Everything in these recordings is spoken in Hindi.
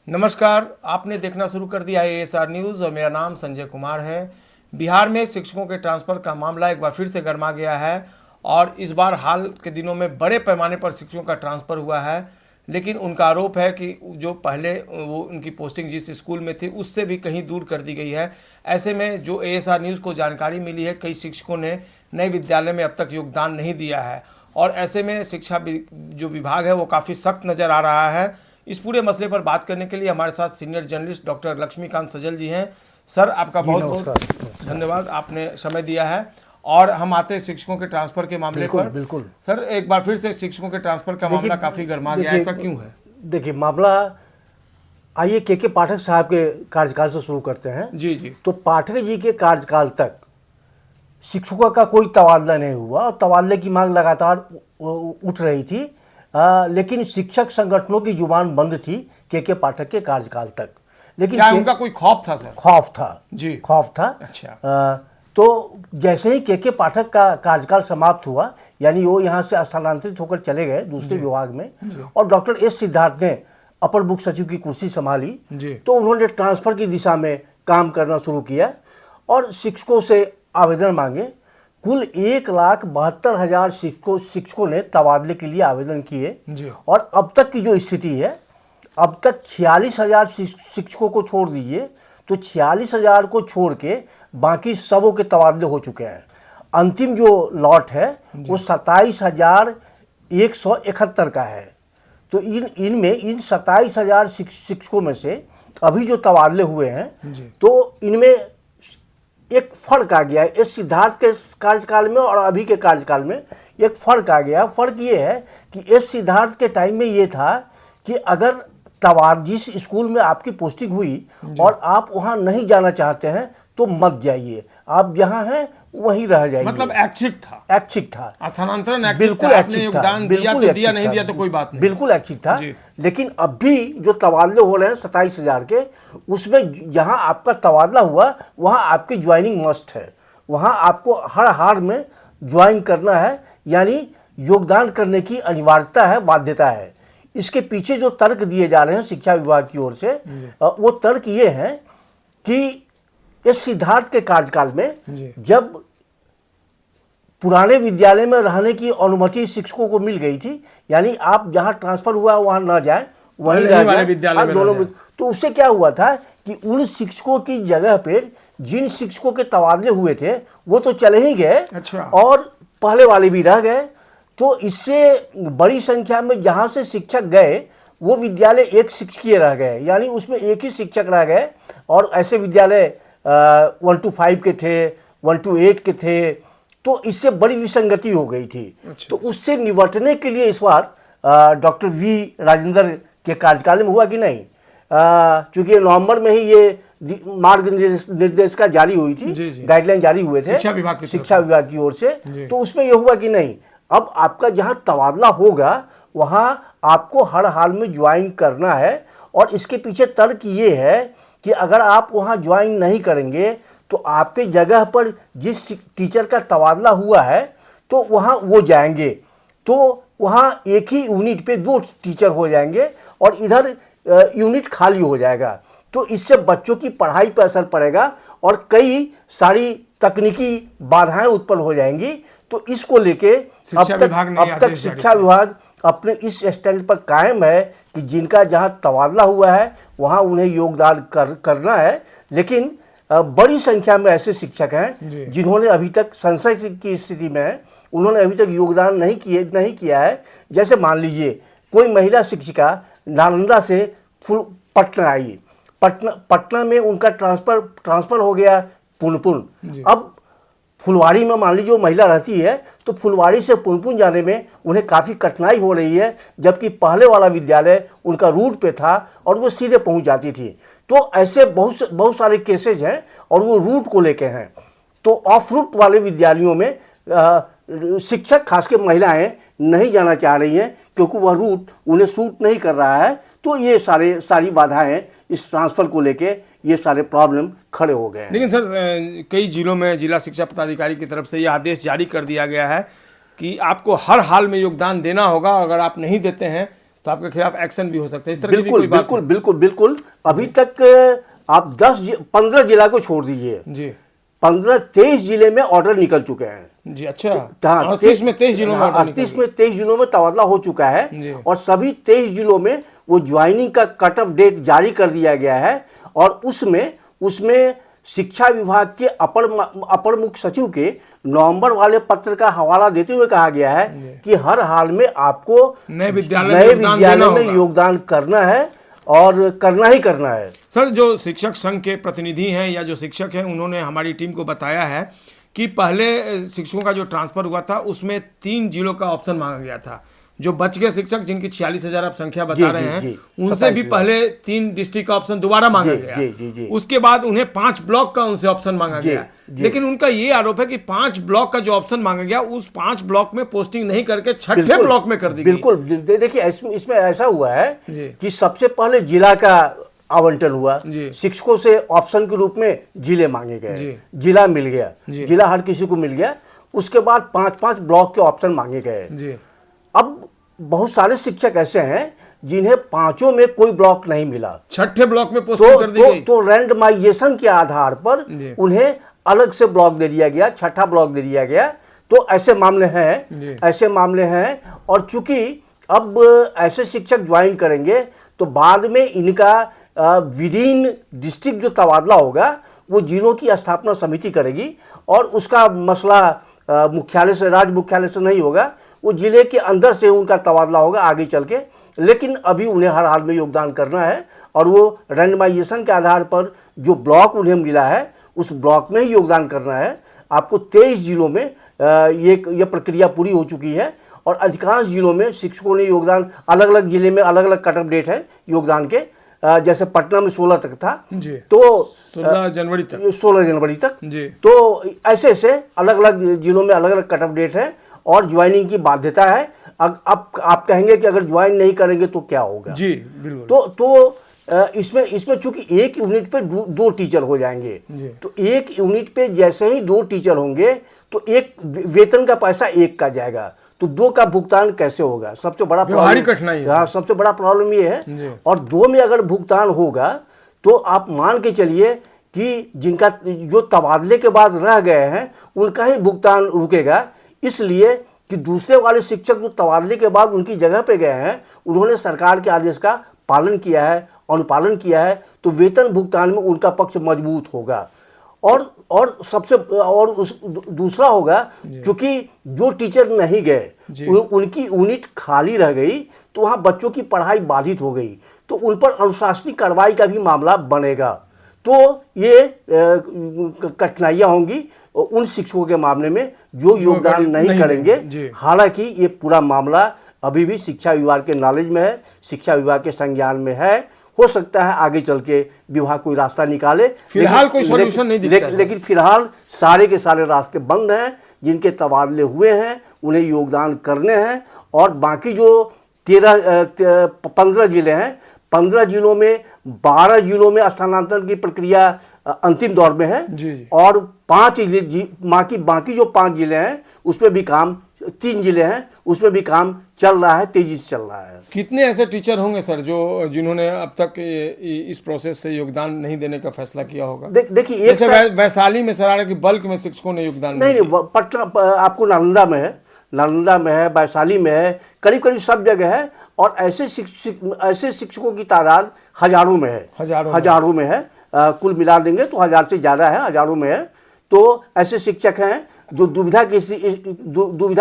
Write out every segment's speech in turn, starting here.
नमस्कार, आपने देखना शुरू कर दिया है ASR न्यूज़ और मेरा नाम संजय कुमार है। बिहार में शिक्षकों के ट्रांसफ़र का मामला एक बार फिर से गर्मा गया है और इस बार हाल के दिनों में बड़े पैमाने पर शिक्षकों का ट्रांसफ़र हुआ है। लेकिन उनका आरोप है कि जो पहले वो उनकी पोस्टिंग जिस स्कूल में थी उससे भी कहीं दूर कर दी गई है। ऐसे में जो ASR न्यूज़ को जानकारी मिली है, कई शिक्षकों ने नए विद्यालय में अब तक योगदान नहीं दिया है और ऐसे में शिक्षा जो विभाग है वो काफ़ी सख्त नज़र आ रहा है। इस पूरे मसले पर बात करने के लिए हमारे साथ सीनियर जर्नलिस्ट डॉक्टर लक्ष्मीकांत सजल जी हैं। सर, आपका बहुत बहुत धन्यवाद, आपने समय दिया है। और हम आते हैं शिक्षकों के ट्रांसफर के मामले पर। बिल्कुल सर, एक बार फिर से शिक्षकों के ट्रांसफर का मामला काफी गर्मा गया, ऐसा क्यों है? देखिए, मामला आइए के पाठक साहब के कार्यकाल से शुरू करते हैं। जी जी। तो पाठक जी के कार्यकाल तक शिक्षकों का कोई तबादला नहीं हुआ और तबादले की मांग लगातार उठ रही थी। लेकिन शिक्षक संगठनों की जुबान बंद थी के पाठक के कार्यकाल तक। लेकिन क्या उनका कोई खौफ था सर? खौफ था जी, खौफ था। अच्छा। तो जैसे ही के पाठक का कार्यकाल समाप्त हुआ, यानी वो यहाँ से स्थानांतरित होकर चले गए दूसरे विभाग में और डॉक्टर एस सिद्धार्थ ने अपर मुख्य सचिव की कुर्सी संभाली, तो उन्होंने ट्रांसफर की दिशा में काम करना शुरू किया और शिक्षकों से आवेदन मांगे। कुल 1,72,000 शिक्षकों ने तबादले के लिए आवेदन किए और अब तक की जो स्थिति है, अब तक 46,000 शिक्षकों को छोड़ दीजिए, तो 46,000 को छोड़ के बाकी सबों के तबादले हो चुके हैं। अंतिम जो लॉट है वो 27,171 का है। तो इन 27,000 शिक्षकों में से अभी जो तबादले हुए हैं, तो इनमें एक फर्क आ गया है। इस सिद्धार्थ के कार्यकाल में और अभी के कार्यकाल में एक फर्क आ गया। फर्क ये है कि इस सिद्धार्थ के टाइम में ये था कि अगर जिस स्कूल में आपकी पोस्टिंग हुई और आप वहां नहीं जाना चाहते हैं तो मत जाइए, आप जहां हैं वहीं रह जाइए। मतलब ऐच्छिक था। ऐच्छिक था, स्थानांतरण बिल्कुल ऐच्छिक था। योगदान दिया तो दिया, नहीं दिया तो कोई बात नहीं, बिल्कुल ऐच्छिक था। लेकिन अब भी जो तबादले हो रहे हैं 27,000 के, उसमें जहां आपका तबादला हुआ वहां आपकी ज्वाइनिंग मस्ट है, वहां आपको हर हाल में ज्वाइन करना है, यानी योगदान करने की अनिवार्यता है, बाध्यता है। इसके पीछे जो तर्क दिए जा रहे हैं शिक्षा विभाग की ओर से, वो तर्क ये है कि इस सिद्धार्थ के कार्यकाल में जब पुराने विद्यालय में रहने की अनुमति शिक्षकों को मिल गई थी, यानी आप जहां ट्रांसफर हुआ वहां ना जाए, वहीं रह जाए दोनों में, तो उससे क्या हुआ था कि उन शिक्षकों की जगह पर जिन शिक्षकों के तबादले हुए थे वो तो चले ही गए। अच्छा। और पहले वाले भी रह गए। तो इससे बड़ी संख्या में जहां से शिक्षक गए वो विद्यालय एक शिक्षकीय रह गए, यानी उसमें एक ही शिक्षक रह गए। और ऐसे विद्यालय 1 to 5 के थे, 1 to 8 के थे, तो इससे बड़ी विसंगति हो गई थी। अच्छा। तो उससे निपटने के लिए इस बार डॉक्टर वी राजेंद्र के कार्यकाल में हुआ कि नहीं, चूंकि नवंबर में ही ये मार्ग निर्देशिका जारी हुई थी, गाइडलाइन जारी हुए थे शिक्षा विभाग की ओर से, तो उसमें यह हुआ कि नहीं, अब आपका जहां तबादला होगा वहां आपको हर हाल में ज्वाइन करना है। और इसके पीछे तर्क ये है कि अगर आप वहां ज्वाइन नहीं करेंगे तो आपके जगह पर जिस टीचर का तबादला हुआ है तो वहां वो जाएंगे, तो वहां एक ही यूनिट पे 2 टीचर हो जाएंगे और इधर यूनिट खाली हो जाएगा। तो इससे बच्चों की पढ़ाई पर असर पड़ेगा और कई सारी तकनीकी बाधाएं उत्पन्न हो जाएंगी। तो इसको लेके अब तक शिक्षा विभाग अपने इस स्टैंड पर कायम है कि जिनका जहां तबादला हुआ है वहां उन्हें योगदान करना है। लेकिन बड़ी संख्या में ऐसे शिक्षक हैं जिन्होंने अभी तक संशय की स्थिति में है, उन्होंने अभी तक योगदान नहीं किया है। जैसे मान लीजिए कोई महिला शिक्षिका नालंदा से पटना आई, पटना में उनका ट्रांसफर हो गया पुनपुन। अब फुलवाड़ी में मान लीजिए वो महिला रहती है तो फुलवाड़ी से पुनपुन जाने में उन्हें काफ़ी कठिनाई हो रही है, जबकि पहले वाला विद्यालय उनका रूट पे था और वो सीधे पहुंच जाती थी। तो ऐसे बहुत सारे केसेज हैं और वो रूट को लेके हैं। तो ऑफ रूट वाले विद्यालयों में शिक्षक खासकर महिलाएं नहीं जाना चाह रही हैं क्योंकि वह रूट उन्हें सूट नहीं कर रहा है। तो ये सारी बाधाएं इस ट्रांसफ़र को लेके ये सारे प्रॉब्लम खड़े हो गए हैं। लेकिन सर, कई जिलों में जिला शिक्षा पदाधिकारी की तरफ से ये आदेश जारी कर दिया गया है कि आपको हर हाल में योगदान देना होगा, अगर आप नहीं देते हैं तो आपके खिलाफ एक्शन भी हो सकता है, इस तरह की भी बिल्कुल कोई बात बिल्कुल बिल्कुल बिल्कुल। अभी तक आप 15 जिला को छोड़ दीजिए, जी 15-23 जिले में ऑर्डर निकल चुके हैं। जी। अच्छा, हाँ, 38 में 23 जिलों में ऑर्डर निकल 38 में 23 जिलों में तबादला हो चुका जी। है और सभी 23 जिलों में वो ज्वाइनिंग का कट ऑफ डेट जारी कर दिया गया है। और उसमें उसमें शिक्षा विभाग के अपर मुख्य सचिव के नवंबर वाले पत्र का हवाला देते हुए कहा गया है कि हर हाल में आपको नए नए विद्यालय में योगदान करना है और करना ही करना है। सर, जो शिक्षक संघ के प्रतिनिधि हैं या जो शिक्षक हैं, उन्होंने हमारी टीम को बताया है कि पहले शिक्षकों का जो ट्रांसफर हुआ था उसमें 3 जिलों का ऑप्शन मांगा गया था। जो बच गए शिक्षक, जिनकी 46,000 आप संख्या बता रहे हैं, उनसे भी पहले 3 डिस्ट्रिक्ट का ऑप्शन दोबारा मांगा गया। उसके बाद उन्हें 5 ब्लॉक का उनसे ऑप्शन मांगा गया। लेकिन उनका ये आरोप है कि 5 ब्लॉक का जो ऑप्शन मांगा गया, उस 5 ब्लॉक में पोस्टिंग नहीं करके 6ठे ब्लॉक में कर दी गई। बिल्कुल। देखिए, इसमें ऐसा हुआ है कि सबसे पहले जिला का आवंटन हुआ, शिक्षकों से ऑप्शन के रूप में जिले मांगे गए, जिला मिल गया, जिला हर किसी को मिल गया। उसके बाद 5-5 ब्लॉक के ऑप्शन मांगे गए। अब बहुत सारे शिक्षक ऐसे हैं जिन्हें 5 में कोई ब्लॉक नहीं मिला, 6ठे ब्लॉक में पोस्टिंग कर दी गई। तो रैंडमाइजेशन के आधार पर उन्हें अलग से ब्लॉक दे दिया गया, 6ठा ब्लॉक दे दिया गया। तो ऐसे मामले हैं। और चूंकि अब ऐसे शिक्षक ज्वाइन करेंगे तो बाद में इनका विदिन डिस्ट्रिक्ट जो तबादला होगा वो जिलों की स्थापना समिति करेगी और उसका मसला मुख्यालय से, राज्य मुख्यालय से नहीं होगा, वो जिले के अंदर से उनका तबादला होगा आगे चल के। लेकिन अभी उन्हें हर हाल में योगदान करना है और वो रैंडमाइजेशन के आधार पर जो ब्लॉक उन्हें मिला है उस ब्लॉक में ही योगदान करना है। आपको 23 जिलों में ये प्रक्रिया पूरी हो चुकी है और अधिकांश जिलों में शिक्षकों ने योगदान, अलग अलग जिले में अलग अलग कट ऑफ डेट है योगदान के। जैसे पटना में 16 तक था, तो 16 जनवरी तक जी। तो ऐसे अलग अलग जिलों में अलग अलग कट ऑफ डेट है और ज्वाइनिंग की बाध्यता है। अब आप कहेंगे कि अगर ज्वाइन नहीं करेंगे तो क्या होगा? जी बिल्कुल। तो इसमें चूंकि एक यूनिट पे 2 टीचर हो जाएंगे, तो एक यूनिट पे जैसे ही 2 टीचर होंगे तो एक वेतन का पैसा एक का जाएगा, तो 2 का भुगतान कैसे होगा? सबसे बड़ा प्रॉब्लम, सबसे बड़ा प्रॉब्लम ये है। और 2 में अगर भुगतान होगा तो आप मान के चलिए कि जिनका जो तबादले के बाद रह गए हैं उनका ही भुगतान रुकेगा, इसलिए कि दूसरे वाले शिक्षक जो तबादले के बाद उनकी जगह पे गए हैं उन्होंने सरकार के आदेश का पालन किया है, अनुपालन किया है, तो वेतन भुगतान में उनका पक्ष मजबूत होगा। और दूसरा होगा, क्योंकि जो टीचर नहीं गए उनकी यूनिट खाली रह गई तो वहाँ बच्चों की पढ़ाई बाधित हो गई, तो उन पर अनुशासनिक कार्रवाई का भी मामला बनेगा। तो ये कठिनाइयाँ होंगी उन शिक्षकों के मामले में जो योगदान नहीं करेंगे। हालांकि ये पूरा मामला अभी भी शिक्षा विभाग के नॉलेज में है, शिक्षा विभाग के संज्ञान में है। हो सकता है आगे चल के विभाग कोई रास्ता निकाले, फिलहाल कोई सॉल्यूशन नहीं दिखता है। लेकिन फिलहाल सारे के सारे रास्ते बंद हैं। जिनके तबादले हुए हैं उन्हें योगदान करने हैं और बाकी जो 15 जिले हैं, 15 जिलों में 12 जिलों में स्थानांतरण की प्रक्रिया अंतिम दौर में है और 5 बाकी जो 5 जिले हैं उसमें भी काम, 3 जिले हैं उसमें भी काम चल रहा है, तेजी से चल रहा है। कितने ऐसे टीचर होंगे सर जिन्होंने अब तक इस प्रोसेस से योगदान नहीं देने का फैसला किया होगा? देखिए, जैसे वैशाली में सरारा की बल्क में शिक्षकों ने योगदान नहीं, पटना आपको नालंदा में है, वैशाली में है, करीब करीब सब जगह है। और ऐसे शिक्षकों की तादाद हजारों में है। कुल मिला देंगे तो 1000 से ज़्यादा है, हजारों में है। तो ऐसे शिक्षक हैं जो दुविधा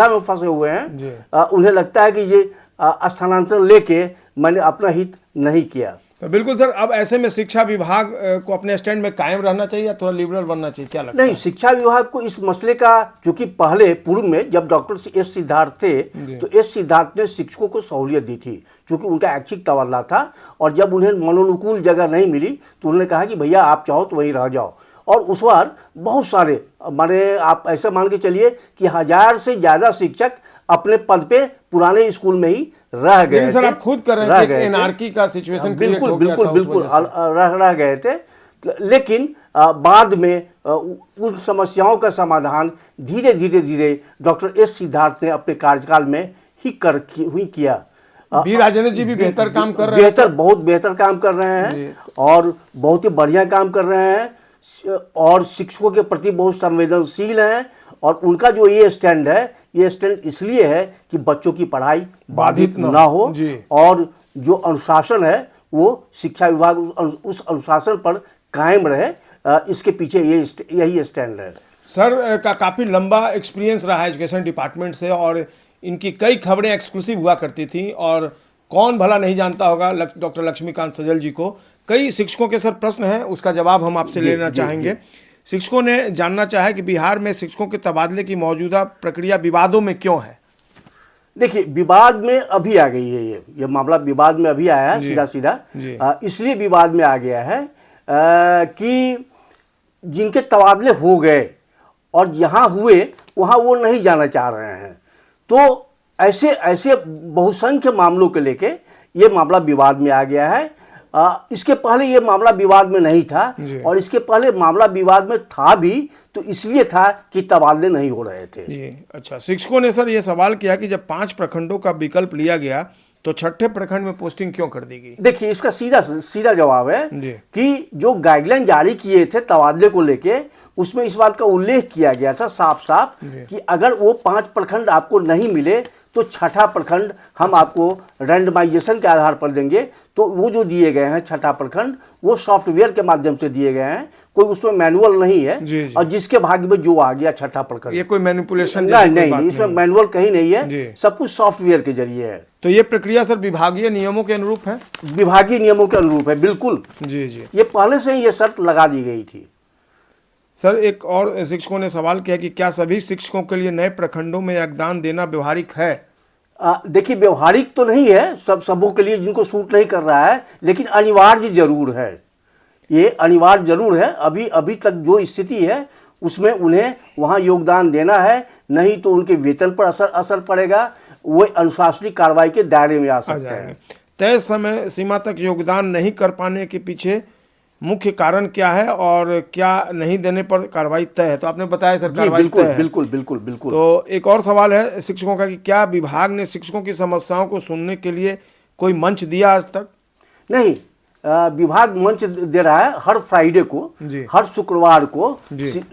में फंसे हुए हैं। उन्हें लगता है कि ये स्थानांतरण लेके मैंने अपना हित नहीं किया। तो बिल्कुल सर, अब ऐसे में शिक्षा विभाग को अपने स्टैंड में कायम रहना चाहिए या थोड़ा लिबरल बनना चाहिए, क्या लगता है? नहीं, शिक्षा विभाग को इस मसले का, क्योंकि पूर्व में जब डॉक्टर एस सिद्धार्थ थे तो एस सिद्धार्थ ने शिक्षकों को सहूलियत दी थी, क्योंकि उनका ऐच्छिक तबादला था। और जब उन्हें मनोनुकूल जगह नहीं मिली तो उन्होंने कहा कि भैया आप चाहो तो वहीं रह जाओ। और उस बार बहुत सारे आप ऐसे मान के चलिए कि 1000 से ज़्यादा शिक्षक अपने पद पे पुराने स्कूल में ही रह गए थे। सर आप खुद कर रहे हैं कि एनआरकी का सिचुएशन बिल्कुल रह गए थे। लेकिन बाद में उन समस्याओं का समाधान धीरे धीरे डॉक्टर एस सिद्धार्थ ने अपने कार्यकाल में ही किया। बी राजेंद्र जी भी बेहतर काम कर रहे हैं, बहुत बेहतर काम कर रहे हैं और बहुत ही बढ़िया काम कर रहे हैं और शिक्षकों के प्रति बहुत संवेदनशील हैं। और उनका जो ये स्टैंड है, ये स्टैंड इसलिए है कि बच्चों की पढ़ाई बाधित ना हो और जो अनुशासन है वो शिक्षा विभाग उस अनुशासन पर कायम रहे, इसके पीछे यही स्टैंड है। सर का काफ़ी लंबा एक्सपीरियंस रहा है एजुकेशन डिपार्टमेंट से और इनकी कई खबरें एक्सक्लूसिव हुआ करती थी और कौन भला नहीं जानता होगा डॉक्टर लक्ष्मीकांत सजल जी को। कई शिक्षकों के सर प्रश्न हैं, उसका जवाब हम आपसे लेना चाहेंगे। शिक्षकों ने जानना चाहा कि बिहार में शिक्षकों के तबादले की मौजूदा प्रक्रिया विवादों में क्यों है। देखिए, विवाद में अभी आ गई है, ये मामला विवाद में अभी आया है सीधा सीधा। इसलिए विवाद में आ गया है कि जिनके तबादले हो गए और यहाँ हुए वहाँ वो नहीं जाना चाह रहे हैं, तो ऐसे ऐसे बहुसंख्य मामलों को लेके ये मामला विवाद में आ गया है। इसके पहले ये मामला विवाद में नहीं था और इसके पहले मामला विवाद में था भी तो इसलिए था कि तबादले नहीं हो रहे थे। जी अच्छा, शिक्षकों ने सर ये सवाल किया कि जब 5 प्रखंडों का विकल्प लिया गया तो 6ठे प्रखंड में पोस्टिंग क्यों कर दी गई। देखिए, इसका सीधा जवाब है कि जो गाइडलाइन जारी किए थे तबादले को लेके, उसमें इस बात का उल्लेख किया गया था साफ साफ कि अगर वो 5 प्रखंड आपको नहीं मिले तो 6ठा प्रखंड हम आपको रैंडमाइजेशन के आधार पर देंगे। तो वो जो दिए गए हैं 6ठा प्रखंड वो सॉफ्टवेयर के माध्यम से दिए गए हैं, कोई उसमें मैनुअल नहीं है। और जिसके भाग्य में जो आ गया 6ठा प्रखंड, ये कोई मैनिपुलेशन नहीं, इसमें मैनुअल कहीं नहीं है, सब कुछ सॉफ्टवेयर के जरिए है। तो ये प्रक्रिया सर विभागीय नियमों के अनुरूप है। विभागीय नियमों के अनुरूप है, बिल्कुल। जी ये पहले से ही ये शर्त लगा दी गई थी। सर एक और शिक्षकों ने सवाल किया कि क्या सभी शिक्षकों के लिए नए प्रखंडों में योगदान देना व्यवहारिक है। देखिए, व्यवहारिक तो नहीं है सबों के लिए जिनको सूट नहीं कर रहा है, लेकिन अनिवार्य जरूर है, ये अनिवार्य जरूर है। अभी तक जो स्थिति है उसमें उन्हें वहाँ योगदान देना है, नहीं तो उनके वेतन पर असर पड़ेगा, वो अनुशासनिक कार्रवाई के दायरे में आ सकते हैं। तय समय सीमा तक योगदान नहीं कर पाने के पीछे मुख्य कारण क्या है और क्या नहीं देने पर कार्रवाई तय है। तो आपने बताया सर कार्रवाई तय है। बिल्कुल। तो एक और सवाल है शिक्षकों का कि क्या विभाग ने शिक्षकों की समस्याओं को सुनने के लिए कोई मंच दिया आज तक। नहीं, विभाग मंच दे रहा है हर फ्राइडे को, हर शुक्रवार को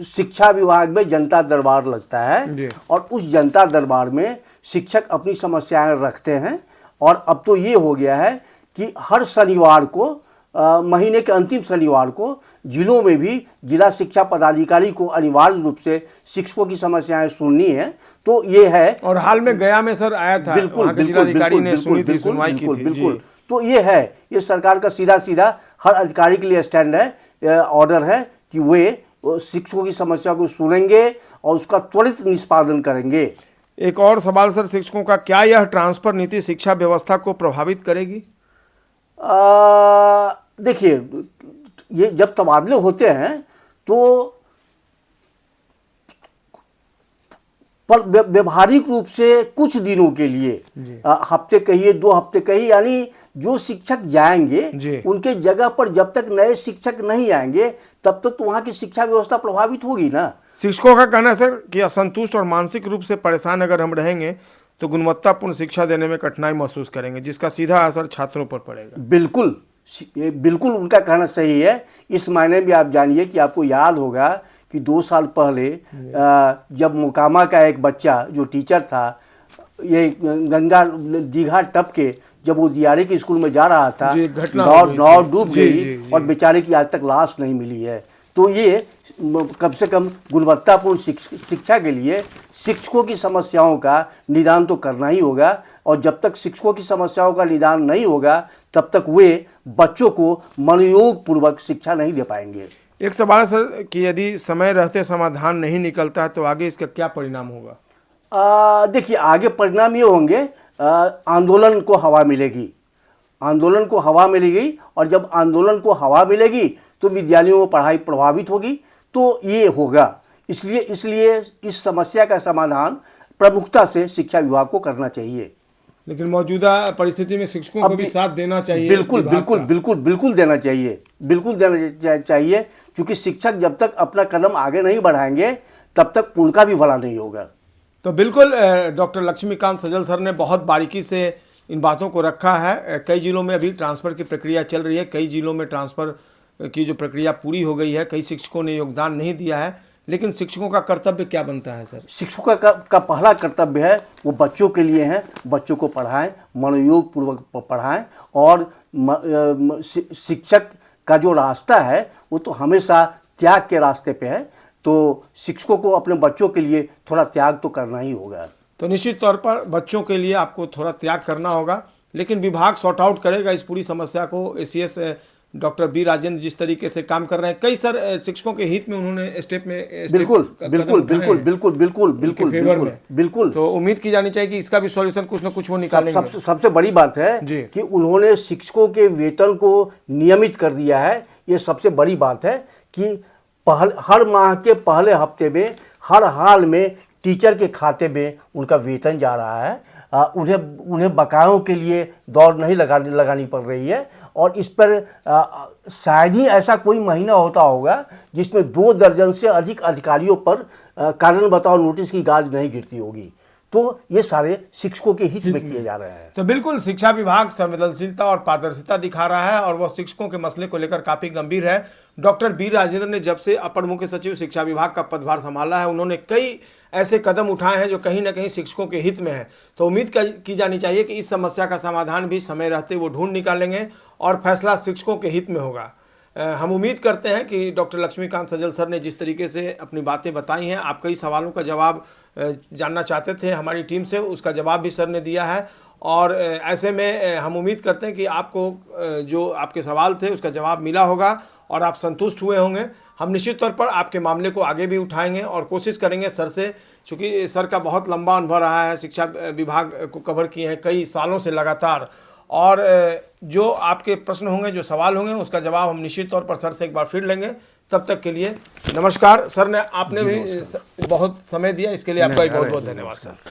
शिक्षा विभाग में जनता दरबार लगता है और उस जनता दरबार में शिक्षक अपनी समस्याएं रखते हैं। और अब तो ये हो गया है कि हर शनिवार को, महीने के अंतिम शनिवार को जिलों में भी जिला शिक्षा पदाधिकारी को अनिवार्य रूप से शिक्षकों की समस्याएं सुननी है। तो ये है, और हाल में गया में सर आया था, जिलाधिकारी ने सुनी थी, सुनवाई की थी। बिल्कुल। तो ये है, ये सरकार का सीधा हर अधिकारी के लिए स्टैंड है, ऑर्डर है कि वे शिक्षकों की समस्या को सुनेंगे और उसका त्वरित निष्पादन करेंगे। एक और सवाल सर शिक्षकों का, क्या यह ट्रांसफर नीति शिक्षा व्यवस्था को प्रभावित करेगी। देखिए, ये जब तबादले होते हैं तो व्यवहारिक रूप से कुछ दिनों के लिए, हफ्ते कहिए 2 हफ्ते कहिए, यानी जो शिक्षक जाएंगे उनके जगह पर जब तक नए शिक्षक नहीं आएंगे तब तक तो वहाँ की शिक्षा व्यवस्था प्रभावित होगी ना। शिक्षकों का कहना है सर कि असंतुष्ट और मानसिक रूप से परेशान अगर हम रहेंगे तो गुणवत्तापूर्ण शिक्षा देने में कठिनाई महसूस करेंगे, जिसका सीधा असर छात्रों पर पड़ेगा। बिल्कुल उनका कहना सही है। इस मायने में आप जानिए कि आपको याद होगा कि 2 साल पहले जब मोकामा का एक बच्चा जो टीचर था, ये गंगा दीघा टप के जब वो दियारे के स्कूल में जा रहा था, नाव डूब गई और बेचारे की आज तक लाश नहीं मिली है। तो ये कम से कम गुणवत्तापूर्ण शिक्षा के लिए शिक्षकों की समस्याओं का निदान तो करना ही होगा, और जब तक शिक्षकों की समस्याओं का निदान नहीं होगा तब तक वे बच्चों को मनोयोग पूर्वक शिक्षा नहीं दे पाएंगे। एक सवाल सर कि यदि समय रहते समाधान नहीं निकलता है तो आगे इसका क्या परिणाम होगा। देखिए, आगे परिणाम ये होंगे, आंदोलन को हवा मिलेगी, आंदोलन को हवा मिलेगी, और जब आंदोलन को हवा मिलेगी तो विद्यालयों में पढ़ाई प्रभावित होगी। तो ये होगा, इसलिए इस समस्या का समाधान प्रमुखता से शिक्षा विभाग को करना चाहिए। लेकिन मौजूदा परिस्थिति में शिक्षकों को भी साथ देना चाहिए। बिल्कुल देना चाहिए, बिल्कुल देना चाहिए, क्योंकि शिक्षक जब तक अपना कदम आगे नहीं बढ़ाएंगे तब तक उनका भी भला नहीं होगा। तो बिल्कुल डॉक्टर लक्ष्मीकांत सजल सर ने बहुत बारीकी से इन बातों को रखा है। कई जिलों में अभी ट्रांसफ़र की प्रक्रिया चल रही है, कई जिलों में ट्रांसफ़र की जो प्रक्रिया पूरी हो गई है, कई शिक्षकों ने योगदान नहीं दिया है, लेकिन शिक्षकों का कर्तव्य क्या बनता है सर? शिक्षकों का पहला कर्तव्य है वो बच्चों के लिए है, बच्चों को पढ़ाएं, मनोयोग पूर्वक पढ़ाएं, और शिक्षक का जो रास्ता है वो तो हमेशा त्याग के रास्ते पे है, तो शिक्षकों को अपने बच्चों के लिए थोड़ा त्याग तो करना ही होगा। तो निश्चित तौर पर बच्चों के लिए आपको थोड़ा त्याग करना होगा, लेकिन विभाग सॉर्ट आउट करेगा इस पूरी समस्या को। एसीएस डॉक्टर बी राजेंद्र जिस तरीके से काम कर रहे हैं, कई सर शिक्षकों के हित में उन्होंने स्टेप बिल्कुल बिल्कुल बिल्कुल बिल्कुल बिल्कुल बिल्कुल बिल्कुल, तो उम्मीद की जानी चाहिए कि इसका भी सॉल्यूशन कुछ ना कुछ वो निकालेंगे। सबसे बड़ी बात है कि उन्होंने शिक्षकों के वेतन को नियमित कर दिया है। ये सबसे बड़ी बात है कि हर माह के पहले हफ्ते में हर हाल में टीचर के खाते में उनका वेतन जा रहा है। उन्हें बकायों के लिए दौड़ नहीं लगानी पड़ रही है, और इस पर शायद ही ऐसा कोई महीना होता होगा जिसमें 2 दर्जन से अधिक अधिकारियों पर कारण बताओ नोटिस की गाज नहीं गिरती होगी। तो ये सारे शिक्षकों के हित में किए जा रहे हैं। तो बिल्कुल शिक्षा विभाग संवेदनशीलता और पारदर्शिता दिखा रहा है, और वह शिक्षकों के मसले को लेकर काफी गंभीर है। डॉक्टर बी राजेंद्र ने जब से अपर मुख्य सचिव शिक्षा विभाग का पदभार संभाला है, उन्होंने कई ऐसे कदम उठाए हैं जो कहीं ना कहीं शिक्षकों के हित में है। तो उम्मीद की जानी चाहिए कि इस समस्या का समाधान भी समय रहते वो ढूंढ निकालेंगे और फैसला शिक्षकों के हित में होगा। हम उम्मीद करते हैं कि डॉक्टर लक्ष्मीकांत सजल सर ने जिस तरीके से अपनी बातें बताई हैं, आप कई सवालों का जवाब जानना चाहते थे हमारी टीम से, उसका जवाब भी सर ने दिया है। और ऐसे में हम उम्मीद करते हैं कि आपको जो आपके सवाल थे उसका जवाब मिला होगा और आप संतुष्ट हुए होंगे। हम निश्चित तौर पर आपके मामले को आगे भी उठाएंगे और कोशिश करेंगे सर से, चूँकि सर का बहुत लंबा अनुभव रहा है, शिक्षा विभाग को कवर किए हैं कई सालों से लगातार, और जो आपके प्रश्न होंगे, जो सवाल होंगे, उसका जवाब हम निश्चित तौर पर सर से एक बार फिर लेंगे। तब तक के लिए नमस्कार। सर ने आपने भी बहुत समय दिया, इसके लिए आपका बहुत बहुत धन्यवाद सर।